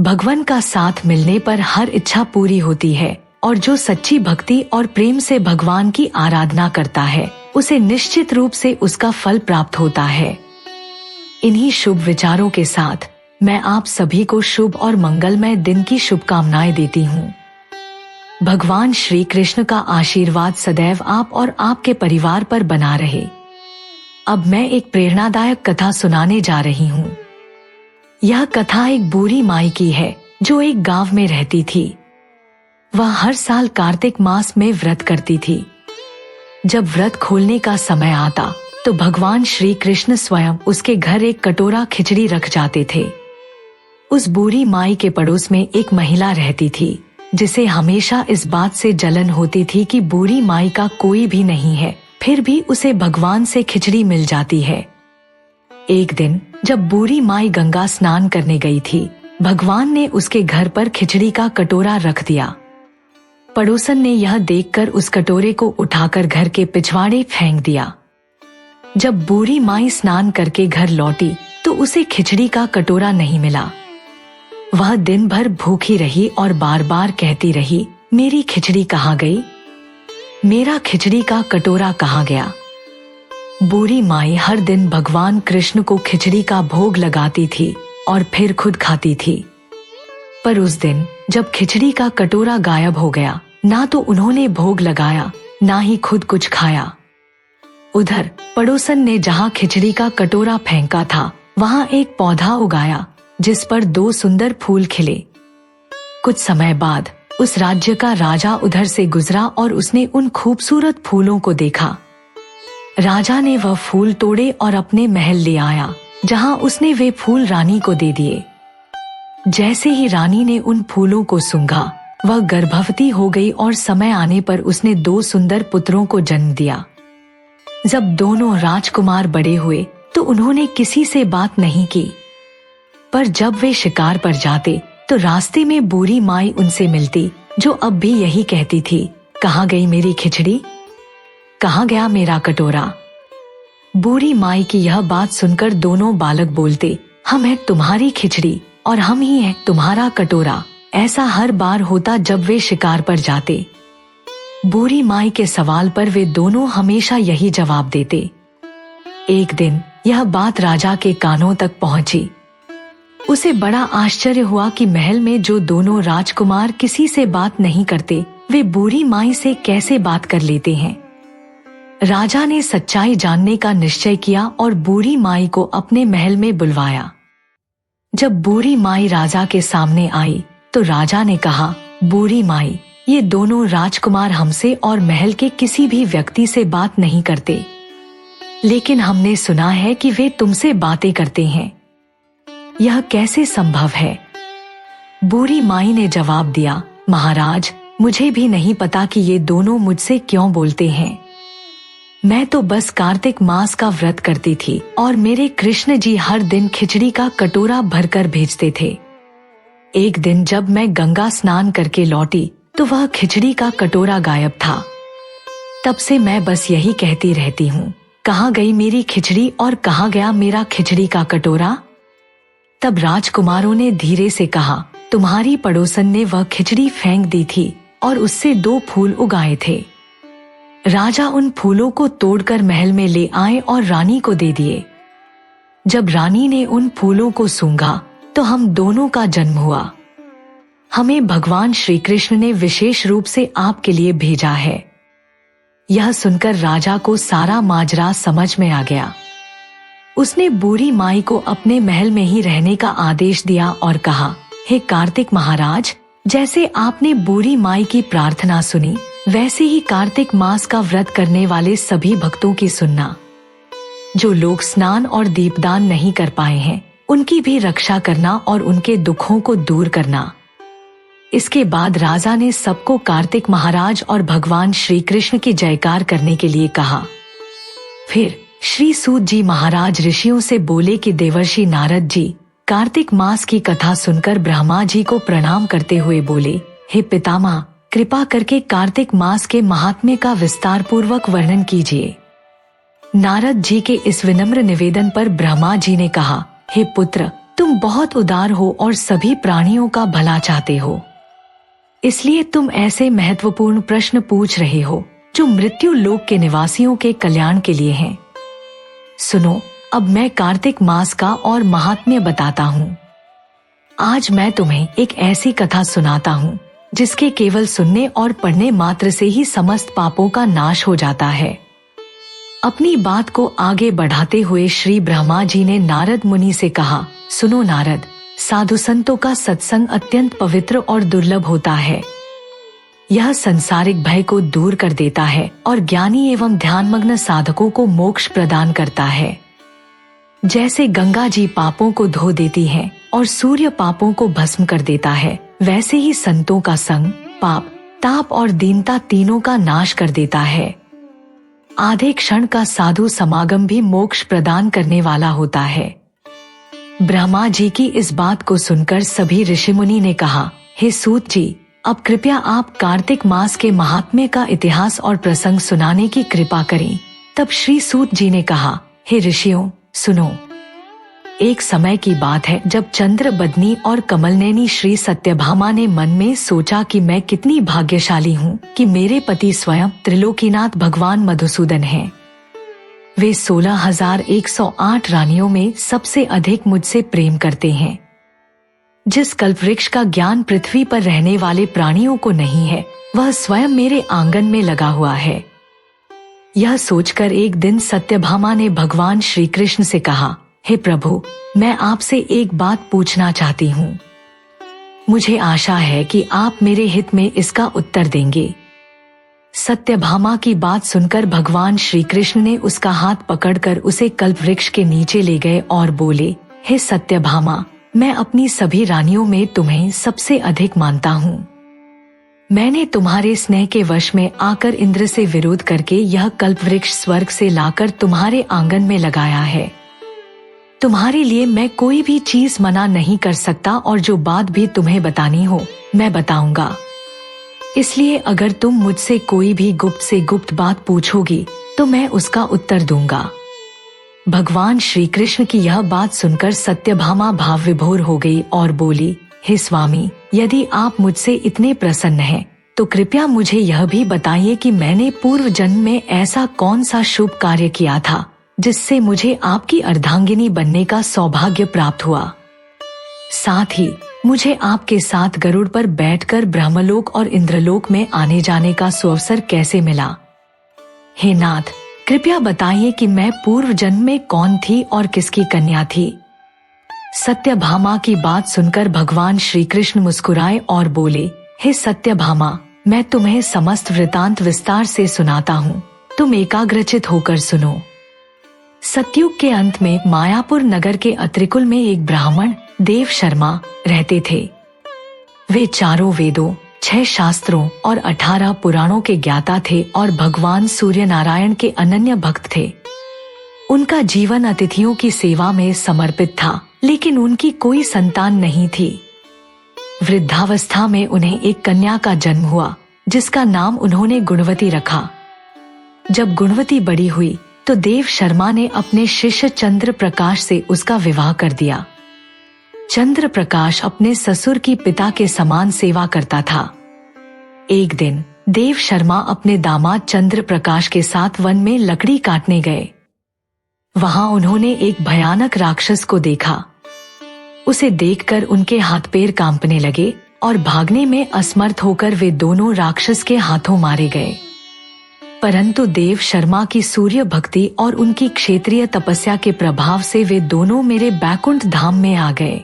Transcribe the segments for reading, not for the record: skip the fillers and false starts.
भगवान का साथ मिलने पर हर इच्छा पूरी होती है और जो सच्ची भक्ति और प्रेम से भगवान की आराधना करता है उसे निश्चित रूप से उसका फल प्राप्त होता है। इन्हीं शुभ विचारों के साथ मैं आप सभी को शुभ और मंगलमय दिन की शुभकामनाएं देती हूँ। भगवान श्री कृष्ण का आशीर्वाद सदैव आप और आपके परिवार पर बना रहे। अब मैं एक प्रेरणादायक कथा सुनाने जा रही हूँ। यह कथा एक बूढ़ी माई की है जो एक गांव में रहती थी। वह हर साल कार्तिक मास में व्रत करती थी। जब व्रत खोलने का समय आता तो भगवान श्री कृष्ण स्वयं उसके घर एक कटोरा खिचड़ी रख जाते थे। उस बूढ़ी माई के पड़ोस में एक महिला रहती थी जिसे हमेशा इस बात से जलन होती थी कि बूढ़ी माई का कोई भी नहीं है, फिर भी उसे भगवान से खिचड़ी मिल जाती है। एक दिन जब बूढ़ी माई गंगा स्नान करने गई थी, भगवान ने उसके घर पर खिचड़ी का कटोरा रख दिया। पड़ोसन ने यह देखकर उस कटोरे को उठाकर घर के पिछवाड़े फेंक दिया। जब बूढ़ी माई स्नान करके घर लौटी तो उसे खिचड़ी का कटोरा नहीं मिला। वह दिन भर भूखी रही और बार बार कहती रही, मेरी खिचड़ी कहाँ गई? मेरा खिचड़ी का कटोरा कहाँ गया? बूढ़ी माई हर दिन भगवान कृष्ण को खिचड़ी का भोग लगाती थी और फिर खुद खाती थी। पर उस दिन जब खिचड़ी का कटोरा गायब हो गया, ना तो उन्होंने भोग लगाया ना ही खुद कुछ खाया। उधर पड़ोसन ने जहाँ खिचड़ी का कटोरा फेंका था वहाँ एक पौधा उगाया जिस पर 2 सुंदर फूल खिले। कुछ समय बाद उस राज्य का राजा उधर से गुजरा और उसने उन खूबसूरत फूलों को देखा। राजा ने वह फूल तोड़े और अपने महल ले आया, जहाँ उसने वे फूल रानी को दे दिए। जैसे ही रानी ने उन फूलों को सूंघा, वह गर्भवती हो गई और समय आने पर उसने 2 सुंदर पुत्रों को जन्म दिया। जब दोनों राजकुमार बड़े हुए तो उन्होंने किसी से बात नहीं की, पर जब वे शिकार पर जाते तो रास्ते में बूढ़ी माई उनसे मिलती, जो अब भी यही कहती थी, कहाँ गई मेरी खिचड़ी? कहाँ गया मेरा कटोरा? बूढ़ी माई की यह बात सुनकर दोनों बालक बोलते, हम हैं तुम्हारी खिचड़ी और हम ही हैं तुम्हारा कटोरा। ऐसा हर बार होता जब वे शिकार पर जाते। बूढ़ी माई के सवाल पर वे दोनों हमेशा यही जवाब देते। एक दिन यह बात राजा के कानों तक पहुंची। उसे बड़ा आश्चर्य हुआ कि महल में जो दोनों राजकुमार किसी से बात नहीं करते, वे बूढ़ी माई से कैसे बात कर लेते हैं। राजा ने सच्चाई जानने का निश्चय किया और बूढ़ी माई को अपने महल में बुलवाया। जब बूढ़ी माई राजा के सामने आई तो राजा ने कहा, बूढ़ी माई, ये दोनों राजकुमार हमसे और महल के किसी भी व्यक्ति से बात नहीं करते, लेकिन हमने सुना है कि वे तुमसे बातें करते हैं। यह कैसे संभव है? बूढ़ी माई ने जवाब दिया, महाराज, मुझे भी नहीं पता कि ये दोनों मुझसे क्यों बोलते हैं। मैं तो बस कार्तिक मास का व्रत करती थी और मेरे कृष्ण जी हर दिन खिचड़ी का कटोरा भरकर भेजते थे। एक दिन जब मैं गंगा स्नान करके लौटी तो वह खिचड़ी का कटोरा गायब था। तब से मैं बस यही कहती रहती हूँ, कहाँ गई मेरी खिचड़ी और कहाँ गया मेरा खिचड़ी का कटोरा? तब राजकुमारों ने धीरे से कहा, तुम्हारी पड़ोसन ने वह खिचड़ी फेंक दी थी और उससे 2 फूल उगाए थे। राजा उन फूलों को तोड़कर महल में ले आए और रानी को दे दिए। जब रानी ने उन फूलों को सूंघा तो हम दोनों का जन्म हुआ। हमें भगवान श्री कृष्ण ने विशेष रूप से आपके लिए भेजा है। यह सुनकर राजा को सारा माजरा समझ में आ गया। उसने बूढ़ी माई को अपने महल में ही रहने का आदेश दिया और कहा, हे कार्तिक महाराज, जैसे आपने बूढ़ी माई की प्रार्थना सुनी, वैसे ही कार्तिक मास का व्रत करने वाले सभी भक्तों की सुनना। जो लोग स्नान और दीपदान नहीं कर पाए हैं, उनकी भी रक्षा करना और उनके दुखों को दूर करना। इसके बाद राजा ने सबको कार्तिक महाराज और भगवान श्री कृष्ण की जयकार करने के लिए कहा। फिर श्री सूत जी महाराज ऋषियों से बोले कि देवर्षि नारद जी कार्तिक मास की कथा सुनकर ब्रह्मा जी को प्रणाम करते हुए बोले, हे पितामह, कृपा करके कार्तिक मास के महात्म्य का विस्तार पूर्वक वर्णन कीजिए। नारद जी के इस विनम्र निवेदन पर ब्रह्मा जी ने कहा, हे पुत्र, तुम बहुत उदार हो और सभी प्राणियों का भला चाहते हो, इसलिए तुम ऐसे महत्वपूर्ण प्रश्न पूछ रहे हो जो मृत्यु लोक के निवासियों के कल्याण के लिए हैं। सुनो, अब मैं कार्तिक मास का और महात्म्य बताता हूँ। आज मैं तुम्हें एक ऐसी कथा सुनाता हूँ जिसके केवल सुनने और पढ़ने मात्र से ही समस्त पापों का नाश हो जाता है। अपनी बात को आगे बढ़ाते हुए श्री ब्रह्मा जी ने नारद मुनि से कहा, सुनो नारद, साधु संतों का सत्संग अत्यंत पवित्र और दुर्लभ होता है। यह संसारिक भय को दूर कर देता है और ज्ञानी एवं ध्यानमग्न साधकों को मोक्ष प्रदान करता है। जैसे गंगा जी पापों को धो देती है और सूर्य पापों को भस्म कर देता है, वैसे ही संतों का संग पाप, ताप और दीनता तीनों का नाश कर देता है। आधे क्षण का साधु समागम भी मोक्ष प्रदान करने वाला होता है। ब्रह्मा जी की इस बात को सुनकर सभी ऋषि मुनि ने कहा, हे सूत जी, अब कृपया आप कार्तिक मास के महात्म्य का इतिहास और प्रसंग सुनाने की कृपा करें। तब श्री सूत जी ने कहा, हे ऋषियों, सुनो। एक समय की बात है जब चंद्रबदनी और कमलनैनी श्री सत्यभामा ने मन में सोचा कि मैं कितनी भाग्यशाली हूँ कि मेरे पति स्वयं त्रिलोकीनाथ भगवान मधुसूदन हैं। वे 16,108 रानियों में सबसे अधिक मुझसे प्रेम करते हैं। जिस कल्पवृक्ष का ज्ञान पृथ्वी पर रहने वाले प्राणियों को नहीं है, वह स्वयं मेरे आंगन में लगा हुआ है। यह सोचकर एक दिन सत्यभामा ने भगवान श्री कृष्ण से कहा, हे प्रभु, मैं आपसे एक बात पूछना चाहती हूँ। मुझे आशा है कि आप मेरे हित में इसका उत्तर देंगे। सत्यभामा की बात सुनकर भगवान श्री कृष्ण ने उसका हाथ पकड़कर उसे कल्पवृक्ष के नीचे ले गए और बोले, हे सत्यभामा, मैं अपनी सभी रानियों में तुम्हें सबसे अधिक मानता हूँ। मैंने तुम्हारे स्नेह के वश में आकर इंद्र से विरोध करके यह कल्पवृक्ष स्वर्ग से लाकर तुम्हारे आंगन में लगाया है। तुम्हारे लिए मैं कोई भी चीज मना नहीं कर सकता और जो बात भी तुम्हें बतानी हो मैं बताऊंगा। इसलिए अगर तुम मुझसे कोई भी गुप्त से गुप्त बात पूछोगी तो मैं उसका उत्तर दूंगा। भगवान श्री कृष्ण की यह बात सुनकर सत्यभामा भाव विभोर हो गई और बोली, हे स्वामी, यदि आप मुझसे इतने प्रसन्न हैं, तो कृपया मुझे यह भी बताइए कि मैंने पूर्व जन्म में ऐसा कौन सा शुभ कार्य किया था जिससे मुझे आपकी अर्धांगिनी बनने का सौभाग्य प्राप्त हुआ। साथ ही मुझे आपके साथ गरुड़ पर बैठकर ब्रह्मलोक और इंद्रलोक में आने जाने का सुअवसर कैसे मिला। हे नाथ, कृपया बताइए कि मैं पूर्व जन्म में कौन थी और किसकी कन्या थी। सत्यभामा की बात सुनकर भगवान श्री कृष्ण मुस्कुराए और बोले, हे सत्यभामा, मैं तुम्हें समस्त वृतांत विस्तार से सुनाता हूँ, तुम एकाग्रचित होकर सुनो। सतयुग के अंत में मायापुर नगर के अत्रिकुल में एक ब्राह्मण देव शर्मा रहते थे। वे चारों वेदों, 6 शास्त्रों और 18 पुराणों के ज्ञाता थे और भगवान सूर्य नारायण के अनन्य भक्त थे। उनका जीवन अतिथियों की सेवा में समर्पित था, लेकिन उनकी कोई संतान नहीं थी। वृद्धावस्था में उन्हें एक कन्या का जन्म हुआ जिसका नाम उन्होंने गुणवती रखा। जब गुणवती बड़ी हुई तो देव शर्मा ने अपने शिष्य चंद्र प्रकाश से उसका विवाह कर दिया। चंद्र प्रकाश अपने ससुर की पिता के समान सेवा करता था। एक दिन देव शर्मा अपने दामाद चंद्र प्रकाश के साथ वन में लकड़ी काटने गए। वहां उन्होंने एक भयानक राक्षस को देखा। उसे देखकर उनके हाथ पैर कांपने लगे और भागने में असमर्थ होकर वे दोनों राक्षस के हाथों मारे गए। परंतु देव शर्मा की सूर्य भक्ति और उनकी क्षेत्रीय तपस्या के प्रभाव से वे दोनों मेरे बैकुंठ धाम में आ गए।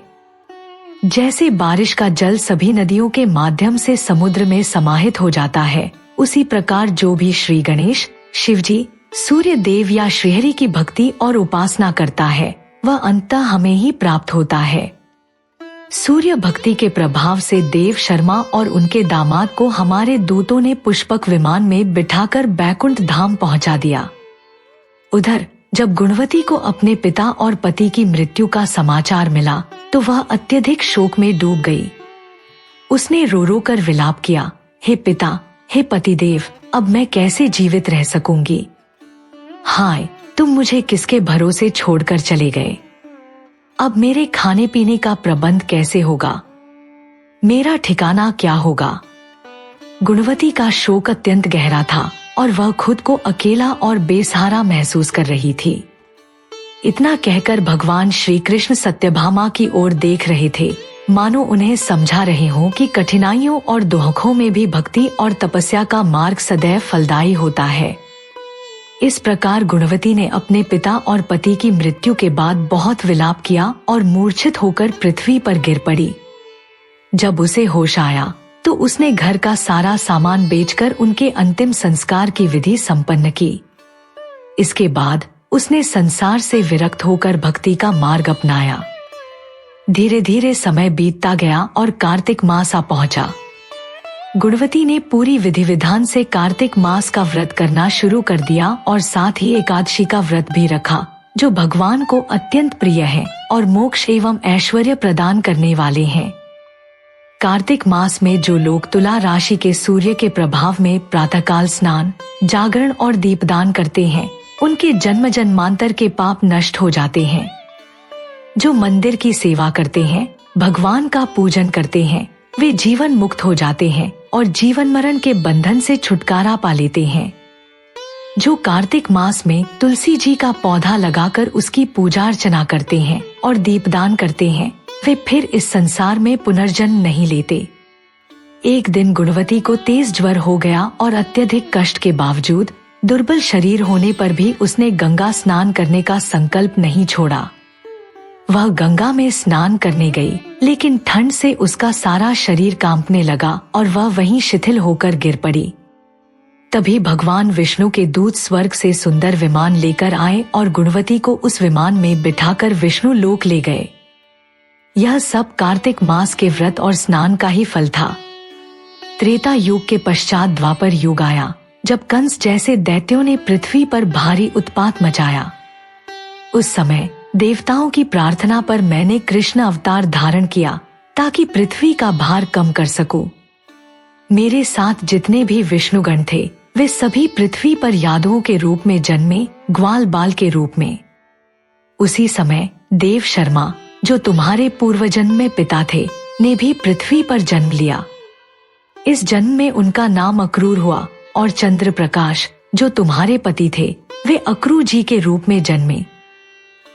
जैसे बारिश का जल सभी नदियों के माध्यम से समुद्र में समाहित हो जाता है, उसी प्रकार जो भी श्री गणेश, शिवजी, सूर्य देव या श्रीहरि की भक्ति और उपासना करता है, वह अंततः हमें ही प्राप्त होता है। सूर्य भक्ति के प्रभाव से देव शर्मा और उनके दामाद को हमारे दूतों ने पुष्पक विमान में बिठाकर बैकुंठ धाम पहुंचा दिया। उधर जब गुणवती को अपने पिता और पति की मृत्यु का समाचार मिला तो वह अत्यधिक शोक में डूब गई। उसने रो रो कर विलाप किया, हे पिता, हे पतिदेव, अब मैं कैसे जीवित रह सकूंगी। हाय, तुम मुझे किसके भरोसे छोड़कर चले गए। अब मेरे खाने पीने का प्रबंध कैसे होगा? मेरा ठिकाना क्या होगा? गुणवती का शोक अत्यंत गहरा था और वह खुद को अकेला और बेसहारा महसूस कर रही थी। इतना कहकर भगवान श्री कृष्ण सत्यभामा की ओर देख रहे थे, मानो उन्हें समझा रहे हों कि कठिनाइयों और दुखों में भी भक्ति और तपस्या का मार्ग सदैव फलदायी होता है। इस प्रकार गुणवती ने अपने पिता और पति की मृत्यु के बाद बहुत विलाप किया और मूर्छित होकर पृथ्वी पर गिर पड़ी। जब उसे होश आया तो उसने घर का सारा सामान बेचकर उनके अंतिम संस्कार की विधि संपन्न की। इसके बाद उसने संसार से विरक्त होकर भक्ति का मार्ग अपनाया। धीरे धीरे समय बीतता गया और कार्तिक मास आ पहुंचा। गुणवती ने पूरी विधि विधान से कार्तिक मास का व्रत करना शुरू कर दिया और साथ ही एकादशी का व्रत भी रखा, जो भगवान को अत्यंत प्रिय है और मोक्ष एवं ऐश्वर्य प्रदान करने वाले हैं। कार्तिक मास में जो लोग तुला राशि के सूर्य के प्रभाव में प्रातःकाल स्नान, जागरण और दीपदान करते हैं, उनके जन्म जन्मांतर के पाप नष्ट हो जाते हैं। जो मंदिर की सेवा करते हैं, भगवान का पूजन करते हैं, वे जीवन मुक्त हो जाते हैं और जीवन मरण के बंधन से छुटकारा पा लेते हैं। जो कार्तिक मास में तुलसी जी का पौधा लगाकर उसकी पूजा अर्चना करते हैं और दीपदान करते हैं, वे फिर इस संसार में पुनर्जन्म नहीं लेते। एक दिन गुणवती को तेज ज्वर हो गया और अत्यधिक कष्ट के बावजूद दुर्बल शरीर होने पर भी उसने गंगा स्नान करने का संकल्प नहीं छोड़ा। वह गंगा में स्नान करने गई, लेकिन ठंड से उसका सारा शरीर कांपने लगा और वह वहीं शिथिल होकर गिर पड़ी। तभी भगवान विष्णु के दूत स्वर्ग से सुंदर विमान लेकर आए और गुणवती को उस विमान में बिठाकर विष्णु लोक ले गए। यह सब कार्तिक मास के व्रत और स्नान का ही फल था। त्रेता युग के पश्चात द्वापर युग आया, जब कंस जैसे दैत्यों ने पृथ्वी पर भारी उत्पात मचाया। उस समय देवताओं की प्रार्थना पर मैंने कृष्ण अवतार धारण किया ताकि पृथ्वी का भार कम कर सकूं। मेरे साथ जितने भी विष्णुगण थे, वे सभी पृथ्वी पर यादवों के रूप में जन्मे, ग्वाल बाल के रूप में। उसी समय देव शर्मा, जो तुम्हारे पूर्वजन्म में पिता थे, ने भी पृथ्वी पर जन्म लिया। इस जन्म में उनका नाम अक्रूर हुआ और चंद्र प्रकाश, जो तुम्हारे पति थे, वे अक्रू जी के रूप में जन्मे।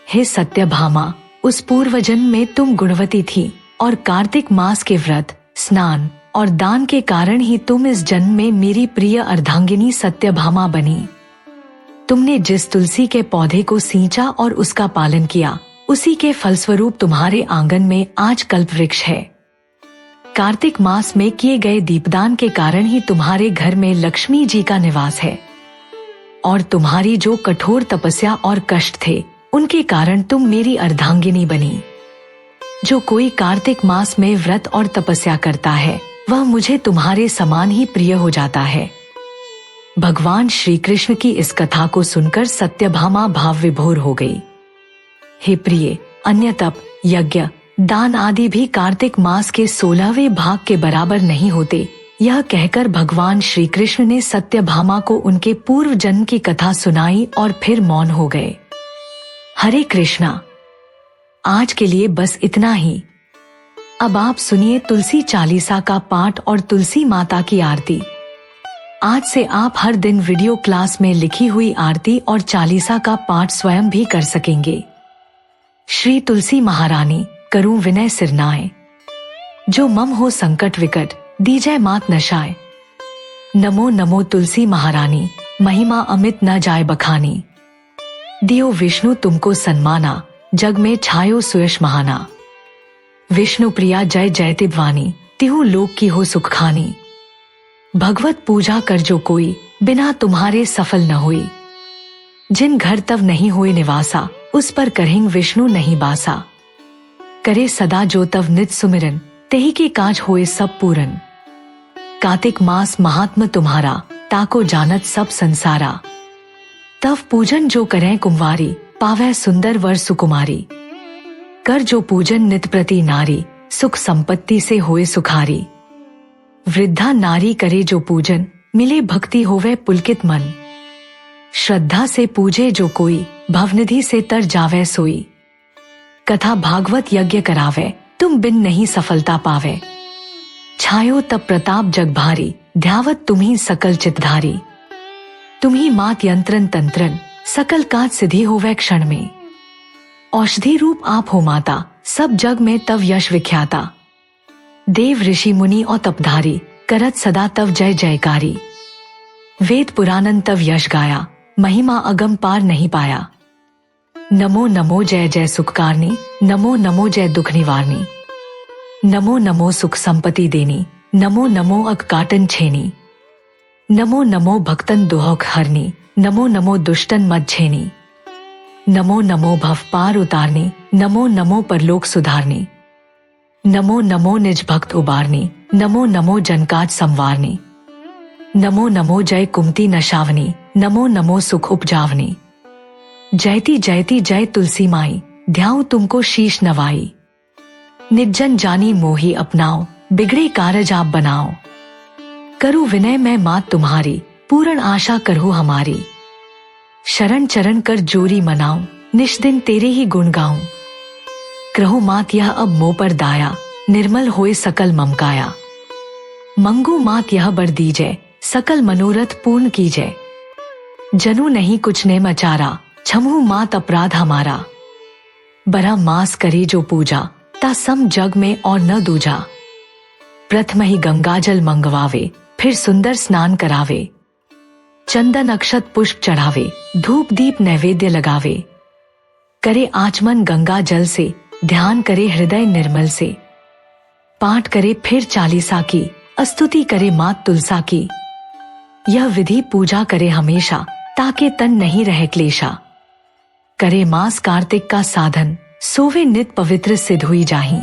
हे सत्यभामा, उस पूर्व जन्म में तुम गुणवती थी और कार्तिक मास के व्रत, स्नान और दान के कारण ही तुम इस जन्म में मेरी प्रिय अर्धांगिनी सत्यभामा बनी। तुमने जिस तुलसी के पौधे को सींचा और उसका पालन किया, उसी के फलस्वरूप तुम्हारे आंगन में आज कल्प वृक्ष है। कार्तिक मास में किए गए दीपदान के कारण ही तुम्हारे घर में लक्ष्मी जी का निवास है और तुम्हारी जो कठोर तपस्या और कष्ट थे, उनके कारण तुम मेरी अर्धांगिनी बनी। जो कोई कार्तिक मास में व्रत और तपस्या करता है, वह मुझे तुम्हारे समान ही प्रिय हो जाता है। भगवान श्री कृष्ण की इस कथा को सुनकर सत्यभामा भाव विभोर हो गई। हे प्रिय, अन्य तप, यज्ञ, दान आदि भी कार्तिक मास के 16वें भाग के बराबर नहीं होते। यह कहकर भगवान श्री कृष्ण ने सत्यभामा को उनके पूर्व जन्म की कथा सुनाई और फिर मौन हो गए। हरे कृष्णा। आज के लिए बस इतना ही। अब आप सुनिए तुलसी चालीसा का पाठ और तुलसी माता की आरती। आज से आप हर दिन वीडियो क्लास में लिखी हुई आरती और चालीसा का पाठ स्वयं भी कर सकेंगे। श्री तुलसी महारानी, करूं विनय सिरनाए, जो मम हो संकट विकट, दीजय मात नशाए। नमो नमो तुलसी महारानी, महिमा अमित न जाय बखानी। दियो विष्णु तुमको सन्माना, जग में छायो सुयश महाना। विष्णु प्रिया जय जय तिब्वानी, तिहु लोक की हो सुख खानी। भगवत पूजा कर जो कोई, बिना तुम्हारे सफल न होई। जिन घर तव नहीं हुए निवासा, उस पर करें विष्णु नहीं बासा। करे सदा जो तव नित सुमिरन, तेहि के काज होए सब पूरन। कार्तिक मास महात्म तुम्हारा, ताको जानत सब संसारा। तव पूजन जो करें कुंवारी, पावै सुंदर वर सुकुमारी। कर जो पूजन नित प्रति नारी, सुख संपत्ति से होए सुखारी। वृद्धा नारी करे जो पूजन, मिले भक्ति होवे पुलकित मन। श्रद्धा से पूजे जो कोई, भवनिधि से तर जावे सोई। कथा भागवत यज्ञ करावे, तुम बिन नहीं सफलता पावे। छायो तब प्रताप जग भारी, ध्यावत तुम्ही सकल चितधारी। तुम्ही मात यंत्रन तंत्रन, सकल काज सिद्धि होवे क्षण में। औषधि रूप आप हो माता, सब जग में तव यश विख्याता। देव ऋषि मुनि और तपधारी, करत सदा तव जय जयकारी। वेद पुराणन तव यश गाया, महिमा अगम पार नहीं पाया। नमो नमो जय जय सुखकारनी, नमो नमो जय दुख निवारनी। नमो नमो सुख संपत्ति देनी, नमो नमो अग काटन छेनी। नमो नमो भक्तन दुहक हरनी, नमो नमो दुष्टन मत झेनी। नमो नमो भव पार उतारनी, नमो नमो परलोक सुधारनी। नमो नमो निज भक्त उबारनी, नमो नमो जनकाज संवारनी। नमो नमो जय कुमति नशावनी, नमो नमो सुख उपजावनी। जयति जयति जय तुलसी माई, ध्याऊं तुमको शीश नवाई। निर्जन जानी मोही अपनाओ, बिगड़े कारज आप बनाओ। करूं विनय मैं मात तुम्हारी, पूर्ण आशा करहु हमारी। शरण चरण कर जोरी मनाऊं, निश दिन तेरे ही गुण गाऊं। करहु मात यह अब मोह पर दाया, निर्मल होए सकल ममकाया। मंगू मात यह बर दीजै, सकल मनोरथ पूर्ण कीजै। जनू नहीं कुछ ने मचारा, क्षमहु मात अपराध हमारा। बरा मास करे जो पूजा, ता सम जग में और न दूजा। प्रथम ही गंगा जल मंगवावे, फिर सुंदर स्नान करावे। चंदन अक्षत पुष्प चढ़ावे, धूप दीप नैवेद्य लगावे। करे आचमन गंगा जल से, ध्यान करे हृदय निर्मल से। पाठ करे फिर चालीसा की, स्तुति करे मात तुलसा की। यह विधि पूजा करे हमेशा, ताके तन नहीं रहे क्लेशा। करे मास कार्तिक का साधन, सोवे नित पवित्र सिद्ध हुई जाही।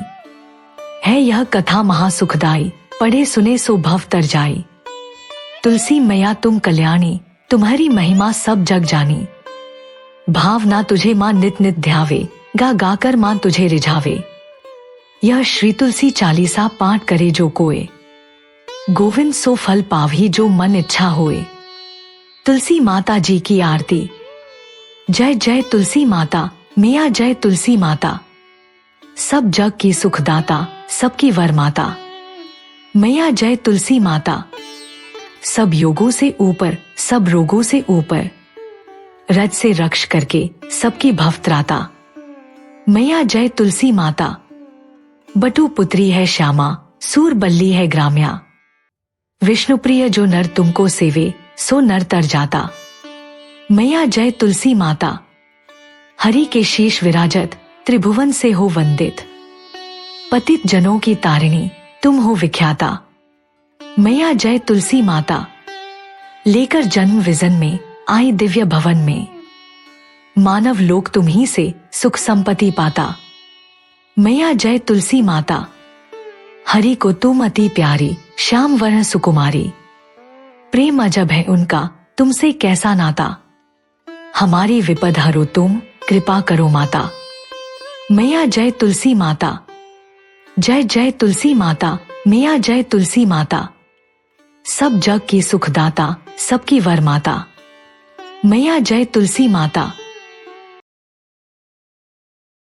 है यह कथा महासुखदाई, पढ़े सुने सो भव तर जाई। तुलसी मैया तुम कल्याणी, तुम्हारी महिमा सब जग जानी। भावना तुझे मां नित नित ध्यावे, गा गाकर मां तुझे रिझावे। यह श्री तुलसी चालीसा पाठ करे जो कोय, गोविंद सो फल पावही जो मन इच्छा होए। तुलसी माता जी की आरती, जय जय तुलसी माता, मैया जय तुलसी माता। सब जग की सुखदाता, सबकी वर माता। मैया जय तुलसी माता, सब योगों से ऊपर, सब रोगों से ऊपर। रज से रक्ष करके, सबकी भवत्राता। मैया जय तुलसी माता, बटु पुत्री है श्यामा, सूर बल्ली है ग्राम्या। विष्णु प्रिय जो नर तुमको सेवे, सो नर तर जाता। मैया जय तुलसी माता, हरि के शीश विराजत, त्रिभुवन से हो वंदित। पतित जनों की तारिणी, तुम हो विख्याता। मैया जय तुलसी माता, लेकर जन्म विजन में, आई दिव्य भवन में। मानव लोक तुम ही से, सुख संपत्ति पाता। मैया जय तुलसी माता, हरि को तुम अति प्यारी, श्याम वर्ण सुकुमारी। प्रेम अजब है उनका, तुमसे कैसा नाता। हमारी विपद हरो तुम, कृपा करो माता। मैया जय तुलसी माता, जय जय तुलसी माता, मैया जय तुलसी माता। सब जग की सुखदाता, सबकी वर माता। मैया जय तुलसी माता,